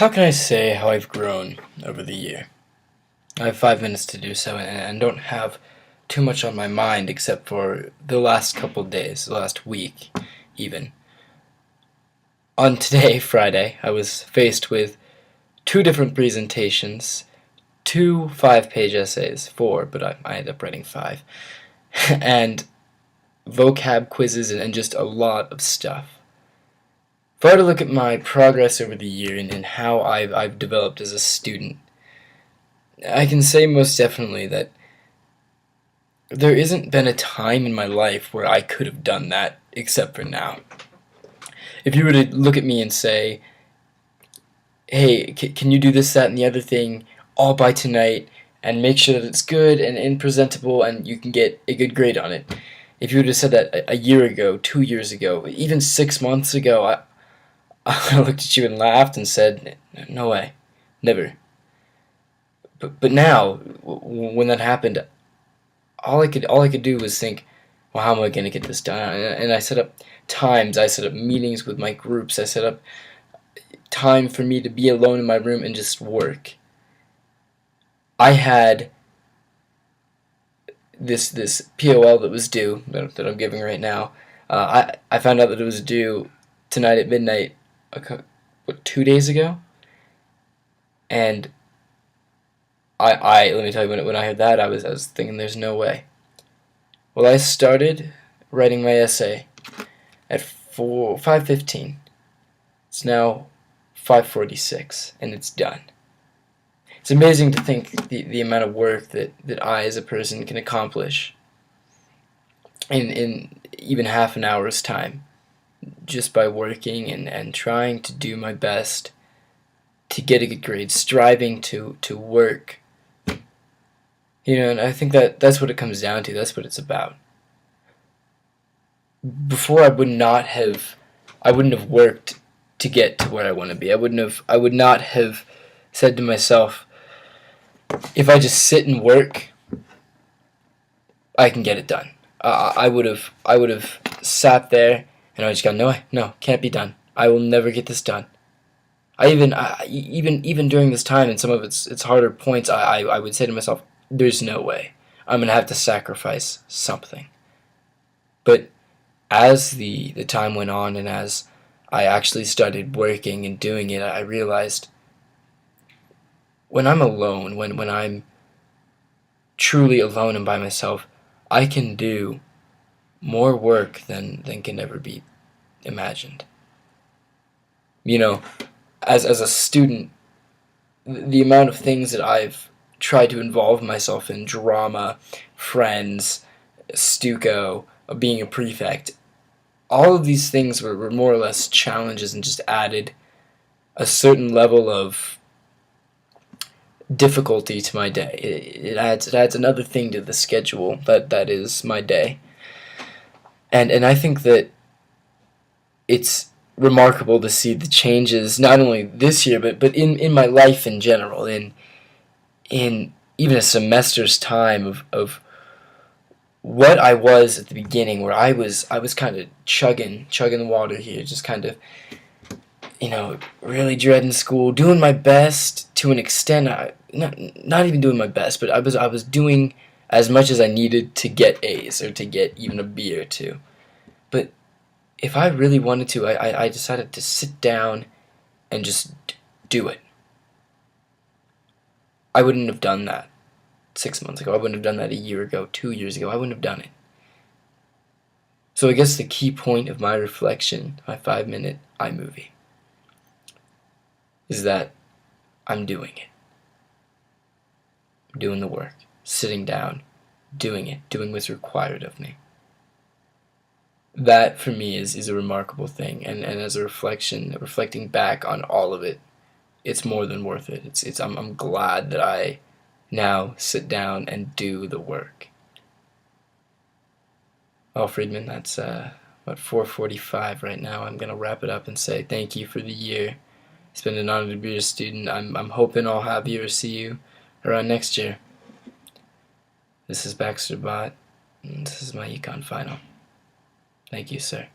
How can I say how I've grown over the year? I have 5 minutes to do so, and don't have too much on my mind except for the last couple days, the last week, even. On today, Friday, I was faced with two different presentations, two 5-page essays, four, but I ended up writing five, and vocab quizzes and just a lot of stuff. If I were to look at my progress over the year and how I've developed as a student, I can say most definitely that there isn't been a time in my life where I could have done that except for now. If you were to look at me and say, hey, can you do this, that, and the other thing all by tonight and make sure that it's good and presentable and you can get a good grade on it? If you would have said that a year ago, 2 years ago, even 6 months ago, I looked at you and laughed and said, no way, never. But now, when that happened, all I could do was think, well, how am I going to get this done? And I set up times, I set up meetings with my groups, I set up time for me to be alone in my room and just work. I had this POL that was due, that I'm giving right now. I found out that it was due tonight at midnight, 2 days ago? And let me tell you, when I heard that, I was thinking, there's no way. Well, I started writing my essay at 5:15. It's now 5:46, and it's done. It's amazing to think the amount of work that I, as a person, can accomplish in even half an hour's time, just by working and trying to do my best to get a good grade, striving to work. And I think that's what it comes down to. That's what it's about. Before, I wouldn't have worked to get to where I want to be. I would not have said to myself, if I just sit and work, I can get it done. I would have sat there and I just gone, no, can't be done. I will never get this done. Even during this time, and some of its harder points, I would say to myself, there's no way. I'm going to have to sacrifice something. But as the time went on and as I actually started working and doing it, I realized when I'm alone, when I'm truly alone and by myself, I can do more work than can ever be imagined. As a student, the amount of things that I've tried to involve myself in, drama, friends, Stuco, being a prefect, all of these things were more or less challenges and just added a certain level of difficulty to my day. It adds another thing to the schedule that is my day. And I think that it's remarkable to see the changes, not only this year, but in my life in general, in even a semester's time of what I was at the beginning, where I was kind of chugging the water here, just kind of, really dreading school, doing my best to an extent. Not even doing my best, but I was doing as much as I needed to get A's or to get even a B or two. But if I really wanted to, I decided to sit down and just do it. I wouldn't have done that 6 months ago. I wouldn't have done that a year ago, 2 years ago. I wouldn't have done it. So I guess the key point of my reflection, my 5-minute iMovie, is that I'm doing it. I'm doing the work, sitting down, doing it, doing what's required of me. That, for me, is a remarkable thing, and as a reflecting back on all of it, it's more than worth it. I'm glad that I now sit down and do the work. Well, Friedman, that's about 4:45 right now. I'm gonna wrap it up and say thank you for the year. It's been an honor to be your student. I'm hoping I'll have you or see you around next year. This is Baxter Bott, and this is my Econ final. Thank you, sir.